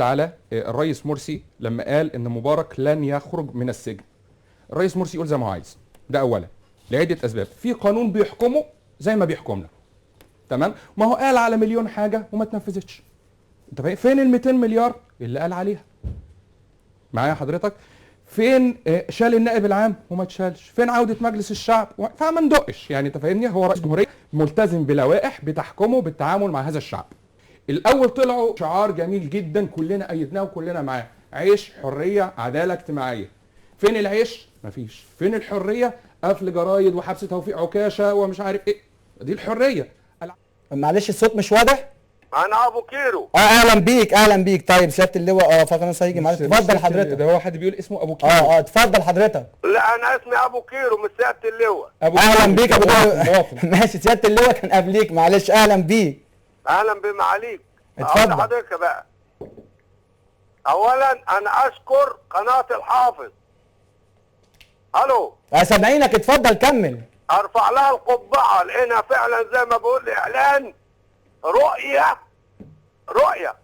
على الرئيس مرسي لما قال ان مبارك لن يخرج من السجن. الرئيس مرسي يقول زي ما هو عايز، ده اولا لعده اسباب. في قانون بيحكمه زي ما بيحكمنا، تمام؟ ما هو قال على مليون حاجه وما اتنفذتش. انت فاهم؟ فين ال 200 مليار اللي قال عليها؟ معايا حضرتك؟ فين شال النائب العام وما اتشالش؟ فين عوده مجلس الشعب؟ فما ندقش يعني. انت فاهمني؟ هو رئيس جمهوريه ملتزم بلوائح بتحكمه بالتعامل مع هذا الشعب. الاول طلعوا شعار جميل جدا كلنا ايدناه وكلنا معاه: عيش، حريه، عداله اجتماعيه. فين العيش؟ مفيش. فين الحريه؟ قفل جرايد وحبس توفيق عكاشه ومش عارف ايه. دي الحريه. معلش الصوت مش واضح. انا ابو كيرو. اهلا بيك اهلا بيك. طيب سياده اللواء فخلاص هيجي معلش. اتفضل حضرتك. ده هو حد بيقول اسمه ابو كيرو. اتفضل حضرتك. لا انا اسمي ابو كيرو مش سياده اللواء. اهلا بيك ابو كيرو. ماشي سياده اللواء كان قبليك معلش. اهلا بيك. اهلا بمعاليك. اتفضل حضرتك بقى. اولا انا اشكر قناه الحافظ. الو سامعينك اتفضل كمل. ارفع لها القبعه لانها فعلا زي ما بقول الاعلان رؤيه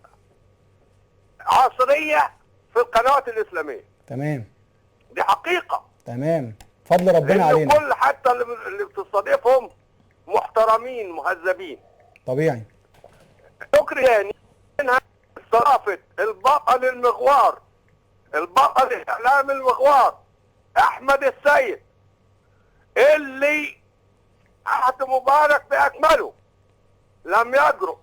عصريه في القنوات الاسلاميه. تمام. دي حقيقه. تمام. فضل ربنا علينا. كل حتى اللي بتستضيفهم محترمين مهذبين. طبيعي. شكر يعني انها استضافت البطل المغوار، البطل الاعلام المغوار احمد السيد اللي عهد مبارك باكمله لم يجرؤ.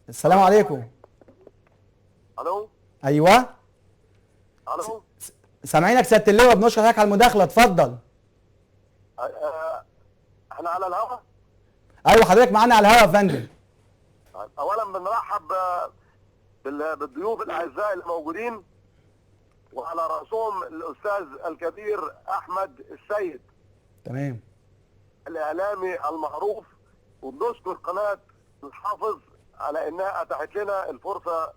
السلام عليكم. الو. ايوه. الو. سامعينك سياده اللواء. بنشكر حضرتك على المداخله. اتفضل. احنا على الهواء. ايوه حضرتك معانا على الهواء يا فندم. اولا بنرحب بالضيوف الاعزاء اللي موجودين وعلى راسهم الاستاذ الكبير احمد السيد. تمام. الاعلامي المعروف. وبنشكر قناه الحافظ على انها اتاحت لنا الفرصه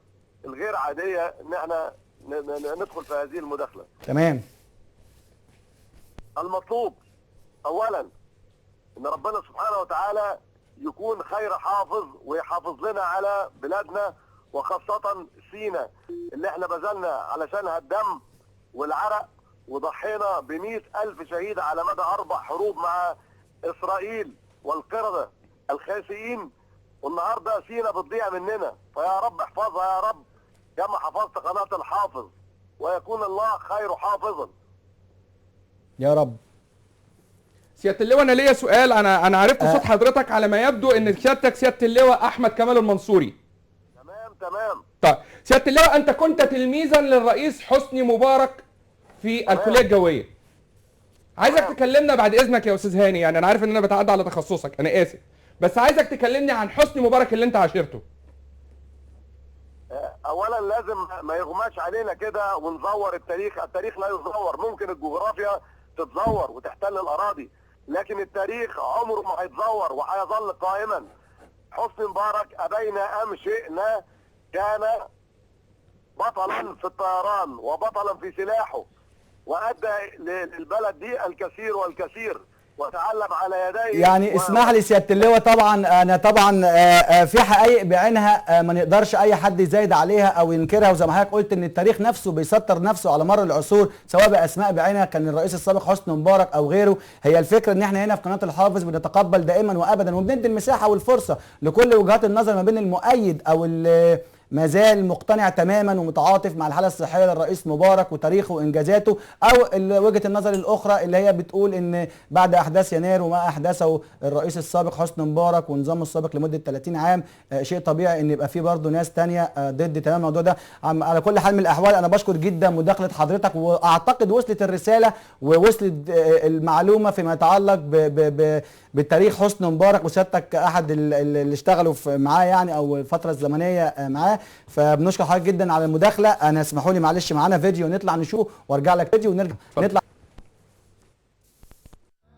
الغير عاديه ان احنا ندخل في هذه المداخله. تمام. المطلوب اولا ان ربنا سبحانه وتعالى يكون خير حافظ ويحافظ لنا على بلادنا وخاصة سينا اللي احنا بذلنا علشانها الدم والعرق وضحينا ب100,000 شهيد على مدى 4 حروب مع اسرائيل والقردة الخاسئين. والنهارده سينا بتضيع مننا، فيا رب احفظها يا رب كما حفظت قناة الحافظ ويكون الله خير حافظا. يا رب. سياده اللواء انا ليا سؤال. انا عرفت صوت حضرتك على ما يبدو ان سيادتك سياده اللواء احمد كمال المنصوري. تمام. طيب سياده اللواء انت كنت تلميذا للرئيس حسني مبارك في الكليه الجويه. عايزك تكلمنا بعد اذنك يا استاذ هاني، يعني انا عارف ان انا بتعدى على تخصصك، انا اسف، بس عايزك تكلمني عن حسني مبارك اللي انت عاشرته. اولا لازم ما يغماش علينا كده ونزور التاريخ. التاريخ لا يزور. ممكن الجغرافيا تتزور وتحتل الاراضي، لكن التاريخ عمره ما هيتزور وهيظل قائما. حسني مبارك ابينا ام شئنا كان بطلا في الطيران وبطلا في سلاحه، وادى للبلد دي الكثير والكثير وتعلم على يديه. يعني اسمح لي سياده اللواء، طبعا انا طبعا في حقائق بعينها ما نقدرش اي حد يزايد عليها او ينكرها، وزي ما حضرتك قلت ان التاريخ نفسه بيسطر نفسه على مر العصور سواء باسماء بعينها كان الرئيس السابق حسني مبارك او غيره. هي الفكره ان احنا هنا في قناه الحافظ بنتقبل دائما وابدا وبندي المساحه والفرصه لكل وجهات النظر ما بين المؤيد او ما زال مقتنع تماما ومتعاطف مع الحاله الصحيه للرئيس مبارك وتاريخه وانجازاته، او وجهه النظر الاخرى اللي هي بتقول ان بعد احداث يناير وما احدثه الرئيس السابق حسني مبارك ونظامه السابق لمده 30 عام شيء طبيعي ان يبقى في برضه ناس ثانيه ضد تمام الموضوع ده. على كل حال من الاحوال انا بشكر جدا مداخله حضرتك، واعتقد وصلت الرساله ووصلت المعلومه فيما يتعلق بالتاريخ حسني مبارك، وسيادتك احد اللي اشتغلوا معاه يعني او الفتره الزمنيه معاه. فبنشكر حضرتك جدا على المداخله. انا اسمحوا لي معلش معانا فيديو نطلع نشوف وارجع لك فيديو ونرجع نطلع